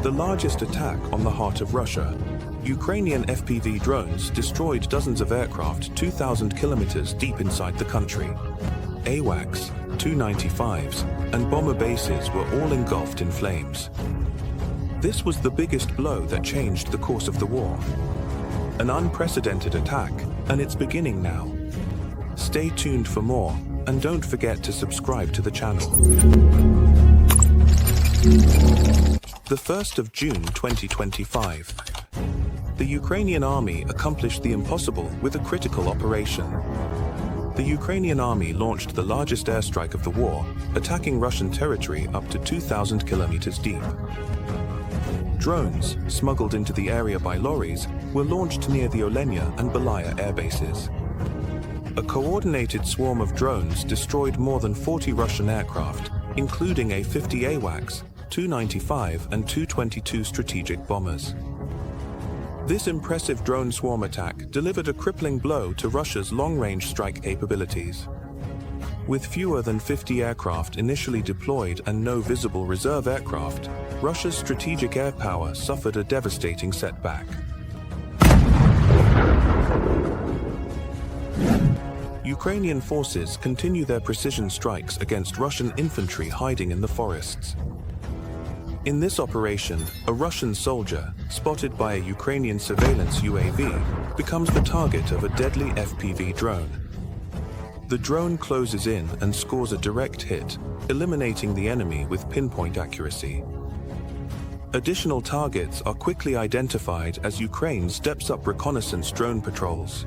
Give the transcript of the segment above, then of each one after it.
the largest attack on the heart of Russia. Ukrainian FPV drones destroyed dozens of aircraft 2,000 kilometers deep inside the country. AWACS, Tu-95s, and bomber bases were all engulfed in flames. This was the biggest blow that changed the course of the war. An unprecedented attack, and it's beginning now. Stay tuned for more, and don't forget to subscribe to the channel. The 1st of June 2025. The Ukrainian army accomplished the impossible with a critical operation. The Ukrainian army launched the largest airstrike of the war, attacking Russian territory up to 2,000 kilometers deep. Drones, smuggled into the area by lorries, were launched near the Olenia and Belaya air bases. A coordinated swarm of drones destroyed more than 40 Russian aircraft, including A-50 AWACS, Tu-95 and Tu-22 strategic bombers. This impressive drone swarm attack delivered a crippling blow to Russia's long-range strike capabilities. With fewer than 50 aircraft initially deployed and no visible reserve aircraft, Russia's strategic air power suffered a devastating setback. Ukrainian forces continue their precision strikes against Russian infantry hiding in the forests. In this operation, a Russian soldier, spotted by a Ukrainian surveillance UAV, becomes the target of a deadly FPV drone. The drone closes in and scores a direct hit, eliminating the enemy with pinpoint accuracy. Additional targets are quickly identified as Ukraine steps up reconnaissance drone patrols.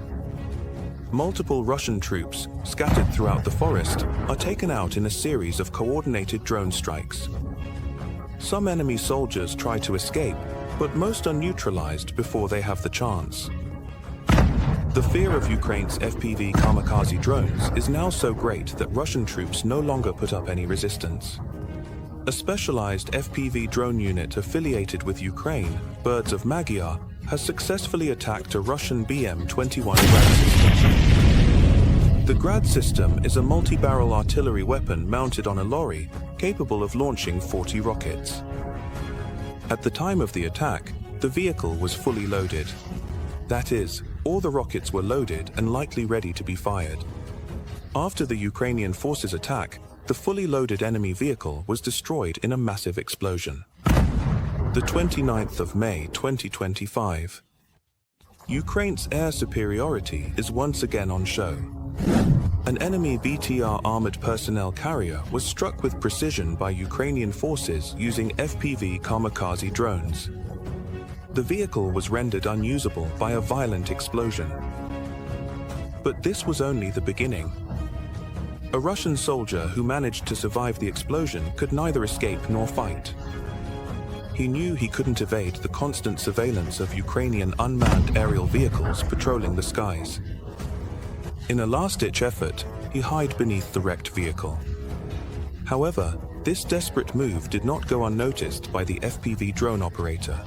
Multiple Russian troops, scattered throughout the forest, are taken out in a series of coordinated drone strikes. Some enemy soldiers try to escape, but most are neutralized before they have the chance. The fear of Ukraine's FPV kamikaze drones is now so great that Russian troops no longer put up any resistance. A specialized FPV drone unit affiliated with Ukraine, Birds of Magyar, has successfully attacked a Russian BM-21 Grad system. The Grad system is a multi-barrel artillery weapon mounted on a lorry, capable of launching 40 rockets. At the time of the attack, the vehicle was fully loaded. That is, all the rockets were loaded and likely ready to be fired. After the Ukrainian forces' attack, the fully loaded enemy vehicle was destroyed in a massive explosion. The 29th of May 2025. Ukraine's air superiority is once again on show. An enemy BTR armored personnel carrier was struck with precision by Ukrainian forces using FPV kamikaze drones. The vehicle was rendered unusable by a violent explosion. But this was only the beginning. A Russian soldier who managed to survive the explosion could neither escape nor fight. He knew he couldn't evade the constant surveillance of Ukrainian unmanned aerial vehicles patrolling the skies. In a last-ditch effort, he hid beneath the wrecked vehicle. However, this desperate move did not go unnoticed by the FPV drone operator.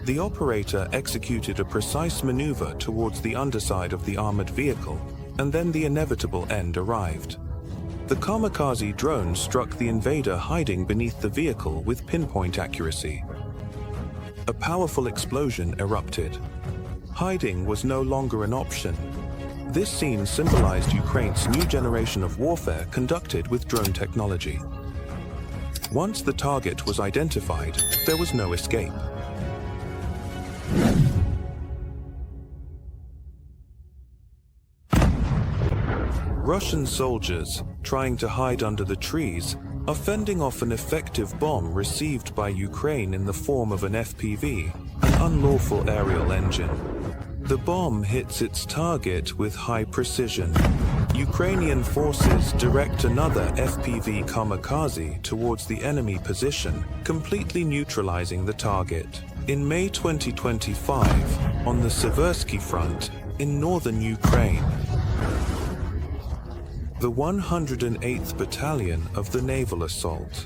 The operator executed a precise maneuver towards the underside of the armored vehicle, and then the inevitable end arrived. The kamikaze drone struck the invader hiding beneath the vehicle with pinpoint accuracy. A powerful explosion erupted. Hiding was no longer an option. This scene symbolized Ukraine's new generation of warfare conducted with drone technology. Once the target was identified, there was no escape. Russian soldiers, trying to hide under the trees, are fending off an effective bomb received by Ukraine in the form of an FPV, an unlawful aerial engine. The bomb hits its target with high precision. Ukrainian forces direct another FPV kamikaze towards the enemy position, completely neutralizing the target. In May 2025, on the Seversky front, in northern Ukraine, the 108th Battalion of the Naval Assault,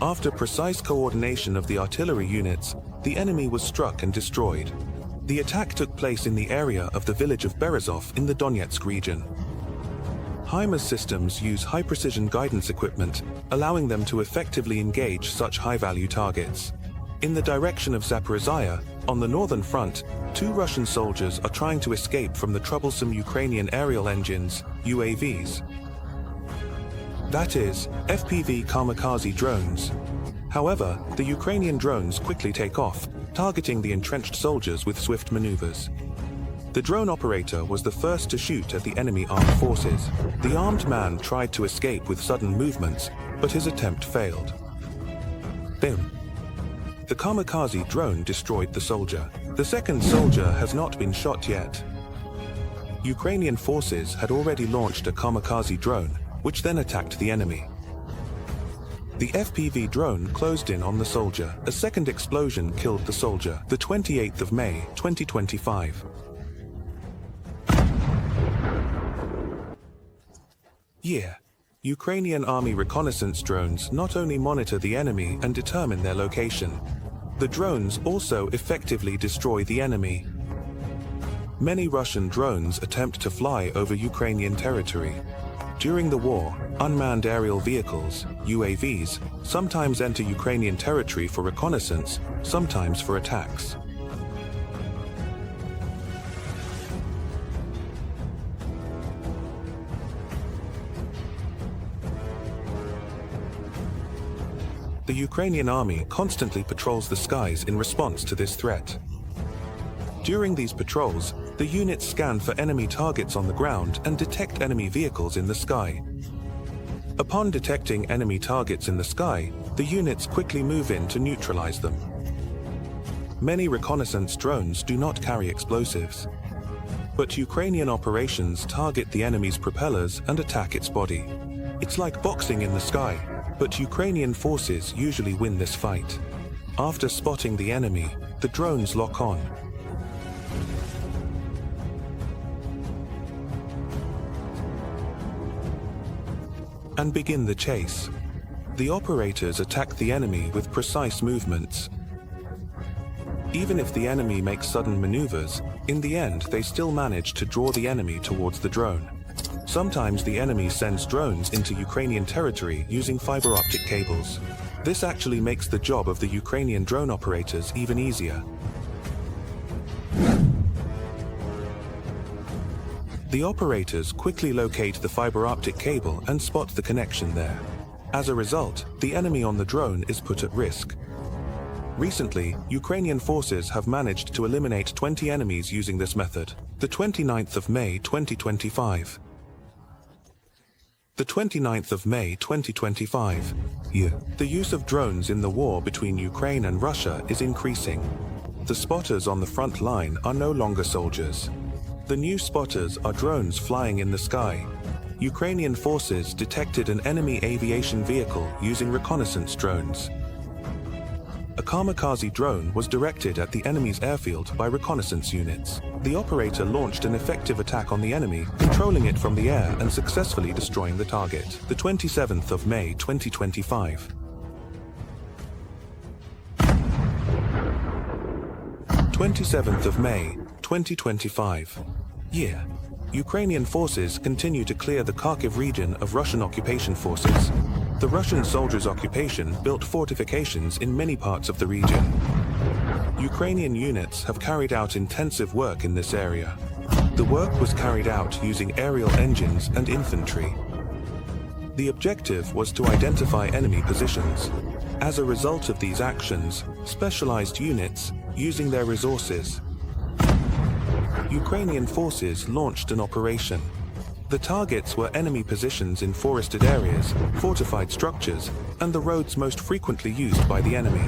After precise coordination of the artillery units, the enemy was struck and destroyed. The attack took place in the area of the village of Berezov in the Donetsk region. HIMARS systems use high-precision guidance equipment, allowing them to effectively engage such high-value targets. In the direction of Zaporizhia, on the northern front, 2 Russian soldiers are trying to escape from the troublesome Ukrainian aerial engines, UAVs. That is, FPV kamikaze drones. However, the Ukrainian drones quickly take off, targeting the entrenched soldiers with swift maneuvers. The drone operator was the first to shoot at the enemy armed forces. The armed man tried to escape with sudden movements, but his attempt failed. Boom. The kamikaze drone destroyed the soldier. The second soldier has not been shot yet. Ukrainian forces had already launched a kamikaze drone, which then attacked the enemy. The FPV drone closed in on the soldier. A second explosion killed the soldier. The 28th of May, 2025. Ukrainian army reconnaissance drones not only monitor the enemy and determine their location. The drones also effectively destroy the enemy. Many Russian drones attempt to fly over Ukrainian territory. During the war, unmanned aerial vehicles, UAVs, sometimes enter Ukrainian territory for reconnaissance, sometimes for attacks. The Ukrainian army constantly patrols the skies in response to this threat. During these patrols, the units scan for enemy targets on the ground and detect enemy vehicles in the sky. Upon detecting enemy targets in the sky, the units quickly move in to neutralize them. Many reconnaissance drones do not carry explosives. But Ukrainian operations target the enemy's propellers and attack its body. It's like boxing in the sky, but Ukrainian forces usually win this fight. After spotting the enemy, the drones lock on. And begin the chase. The operators attack the enemy with precise movements. Even if the enemy makes sudden maneuvers, in the end they still manage to draw the enemy towards the drone. Sometimes the enemy sends drones into Ukrainian territory using fiber optic cables. This actually makes the job of the Ukrainian drone operators even easier. The operators quickly locate the fiber optic cable and spot the connection there. As a result, the enemy on the drone is put at risk. Recently, Ukrainian forces have managed to eliminate 20 enemies using this method. The 29th of May 2025. The 29th of May 2025. The use of drones in the war between Ukraine and Russia is increasing. The spotters on the front line are no longer soldiers. The new spotters are drones flying in the sky. Ukrainian forces detected an enemy aviation vehicle using reconnaissance drones. A kamikaze drone was directed at the enemy's airfield by reconnaissance units. The operator launched an effective attack on the enemy, controlling it from the air and successfully destroying the target. The 27th of May 2025. 27th of May 2025. Ukrainian forces continue to clear the Kharkiv region of Russian occupation forces. The Russian soldiers' occupation built fortifications in many parts of the region. Ukrainian units have carried out intensive work in this area. The work was carried out using aerial engines and infantry. The objective was to identify enemy positions. As a result of these actions, specialized units, using their resources, Ukrainian forces launched an operation. The targets were enemy positions in forested areas, fortified structures, and the roads most frequently used by the enemy.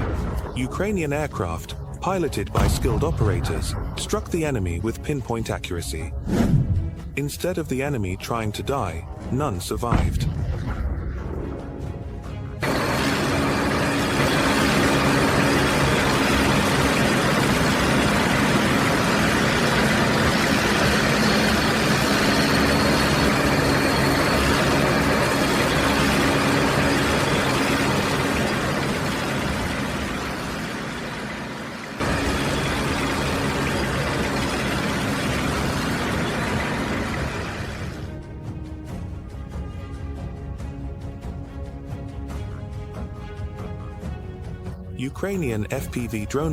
Ukrainian aircraft, piloted by skilled operators, struck the enemy with pinpoint accuracy. Instead of the enemy trying to die, none survived. Ukrainian FPV drone